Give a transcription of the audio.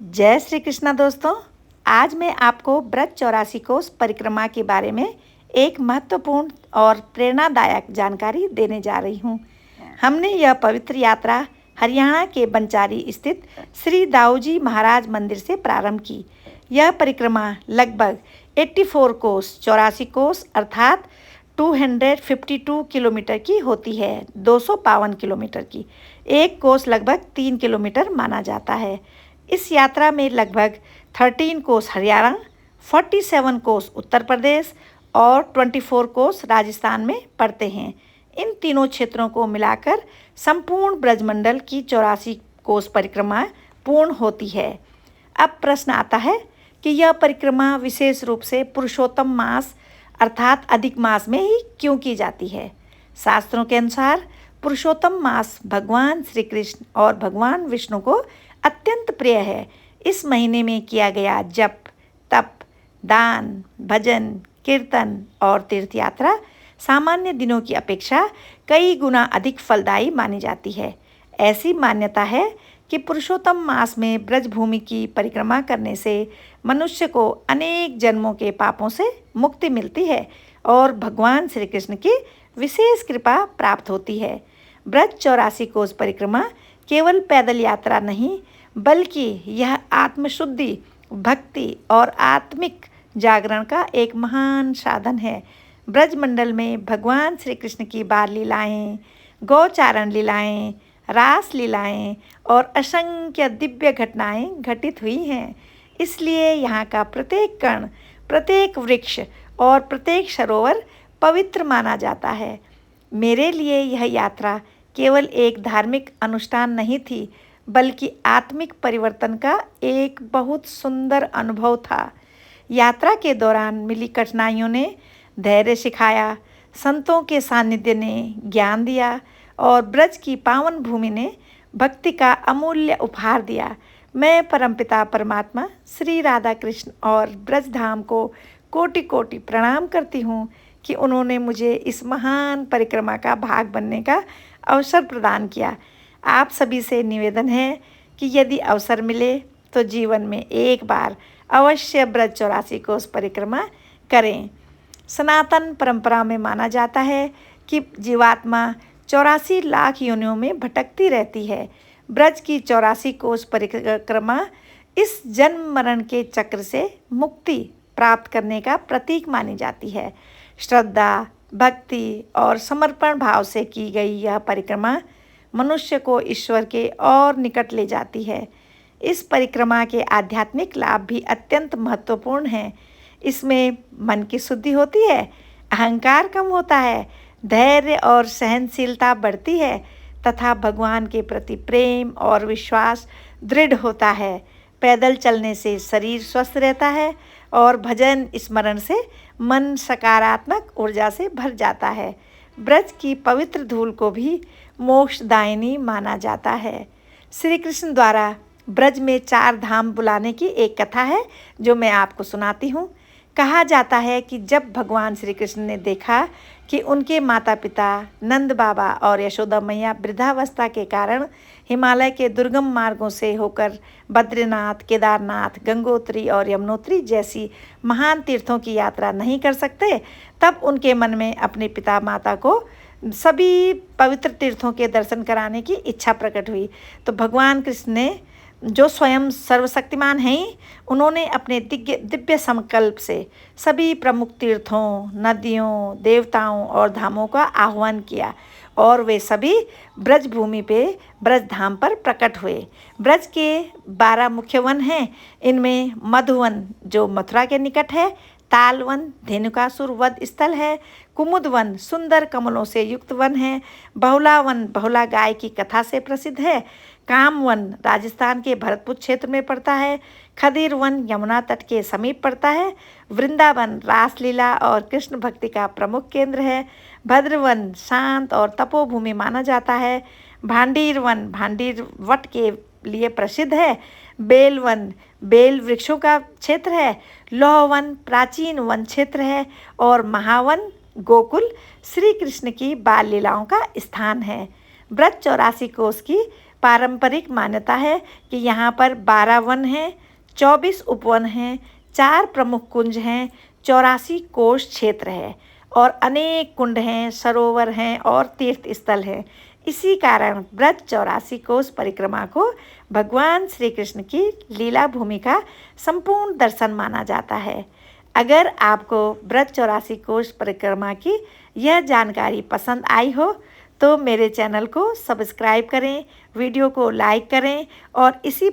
जय श्री कृष्णा दोस्तों। आज मैं आपको ब्रज 84 कोस परिक्रमा के बारे में एक महत्वपूर्ण और प्रेरणादायक जानकारी देने जा रही हूँ। हमने यह पवित्र यात्रा हरियाणा के बंचारी स्थित श्री दाऊजी महाराज मंदिर से प्रारंभ की। यह परिक्रमा लगभग 84 कोस 84 कोस अर्थात 252 किलोमीटर की होती है। 252 किलोमीटर की। एक कोस लगभग 3 किलोमीटर माना जाता है। इस यात्रा में लगभग 13 कोस हरियाणा, 47 कोस उत्तर प्रदेश और 24 कोस राजस्थान में पड़ते हैं। इन तीनों क्षेत्रों को मिलाकर संपूर्ण ब्रजमंडल की 84 कोस परिक्रमा पूर्ण होती है। अब प्रश्न आता है कि यह परिक्रमा विशेष रूप से पुरुषोत्तम मास अर्थात अधिक मास में ही क्यों की जाती है। शास्त्रों के अनुसार पुरुषोत्तम मास भगवान श्री कृष्ण और भगवान विष्णु को अत्यंत प्रिय है। इस महीने में किया गया जप, तप, दान, भजन, कीर्तन और तीर्थ यात्रा सामान्य दिनों की अपेक्षा कई गुना अधिक फलदायी मानी जाती है। ऐसी मान्यता है कि पुरुषोत्तम मास में ब्रजभूमि की परिक्रमा करने से मनुष्य को अनेक जन्मों के पापों से मुक्ति मिलती है और भगवान श्री कृष्ण की विशेष कृपा प्राप्त होती है। ब्रज 84 कोस परिक्रमा केवल पैदल यात्रा नहीं, बल्कि यह आत्मशुद्धि, भक्ति और आत्मिक जागरण का एक महान साधन है। ब्रजमंडल में भगवान श्री कृष्ण की बाल लीलाएँ, गौचारण लीलाएँ, रास लीलाएँ और असंख्य दिव्य घटनाएँ घटित हुई हैं। इसलिए यहाँ का प्रत्येक कण, प्रत्येक वृक्ष और प्रत्येक सरोवर पवित्र माना जाता है। मेरे लिए यह यात्रा केवल एक धार्मिक अनुष्ठान नहीं थी, बल्कि आत्मिक परिवर्तन का एक बहुत सुंदर अनुभव था। यात्रा के दौरान मिली कठिनाइयों ने धैर्य सिखाया, संतों के सानिध्य ने ज्ञान दिया और ब्रज की पावन भूमि ने भक्ति का अमूल्य उपहार दिया। मैं परमपिता परमात्मा श्री राधा कृष्ण और ब्रज धाम को कोटि कोटि प्रणाम करती हूँ कि उन्होंने मुझे इस महान परिक्रमा का भाग बनने का अवसर प्रदान किया। आप सभी से निवेदन है कि यदि अवसर मिले तो जीवन में एक बार अवश्य ब्रज 84 कोस परिक्रमा करें। सनातन परंपरा में माना जाता है कि जीवात्मा 84 लाख योनियों में भटकती रहती है। ब्रज की 84 कोस परिक्रमा इस जन्म मरण के चक्र से मुक्ति प्राप्त करने का प्रतीक मानी जाती है। श्रद्धा, भक्ति और समर्पण भाव से की गई यह परिक्रमा मनुष्य को ईश्वर के और निकट ले जाती है। इस परिक्रमा के आध्यात्मिक लाभ भी अत्यंत महत्वपूर्ण हैं। इसमें मन की शुद्धि होती है, अहंकार कम होता है, धैर्य और सहनशीलता बढ़ती है तथा भगवान के प्रति प्रेम और विश्वास दृढ़ होता है। पैदल चलने से शरीर स्वस्थ रहता है और भजन स्मरण से मन सकारात्मक ऊर्जा से भर जाता है। ब्रज की पवित्र धूल को भी मोक्षदायिनी माना जाता है। श्री कृष्ण द्वारा ब्रज में 4 धाम बुलाने की एक कथा है जो मैं आपको सुनाती हूँ। कहा जाता है कि जब भगवान श्री कृष्ण ने देखा कि उनके माता पिता नंद बाबा और यशोदा मैया वृद्धावस्था के कारण हिमालय के दुर्गम मार्गों से होकर बद्रीनाथ, केदारनाथ, गंगोत्री और यमुनोत्री जैसी महान तीर्थों की यात्रा नहीं कर सकते, तब उनके मन में अपने पिता माता को सभी पवित्र तीर्थों के दर्शन कराने की इच्छा प्रकट हुई। तो भगवान कृष्ण ने, जो स्वयं सर्वशक्तिमान हैं, उन्होंने अपने दिव्य संकल्प से सभी प्रमुख तीर्थों, नदियों, देवताओं और धामों का आह्वान किया और वे सभी ब्रज भूमि पे ब्रज धाम पर प्रकट हुए। ब्रज के 12 मुख्य वन हैं। इनमें मधुवन जो मथुरा के निकट है, तालवन धेनुकासुर वध स्थल है, कुमुदवन सुंदर कमलों से युक्त वन है, बहुलावन बहुला गाय की कथा से प्रसिद्ध है, कामवन राजस्थान के भरतपुर क्षेत्र में पड़ता है, खदीर वन यमुना तट के समीप पड़ता है, वृंदावन रासलीला और कृष्ण भक्ति का प्रमुख केंद्र है, भद्रवन शांत और तपोभूमि माना जाता है, भांडीर वन भांडीर वट के लिए प्रसिद्ध है, बेलवन बेल वृक्षों का क्षेत्र है, लौहवन प्राचीन वन क्षेत्र है और महावन गोकुल श्री कृष्ण की बाल लीलाओं का स्थान है। ब्रज 84 कोस की पारंपरिक मान्यता है कि यहाँ पर 12 वन हैं, 24 उपवन हैं, 4 प्रमुख कुंज हैं, 84 कोष क्षेत्र है और अनेक कुंड हैं, सरोवर हैं और तीर्थ स्थल हैं। इसी कारण ब्रज 84 कोष परिक्रमा को भगवान श्री कृष्ण की लीला भूमि का संपूर्ण दर्शन माना जाता है। अगर आपको ब्रज 84 कोष परिक्रमा की यह जानकारी पसंद आई हो तो मेरे चैनल को सब्सक्राइब करें, वीडियो को लाइक करें और इसी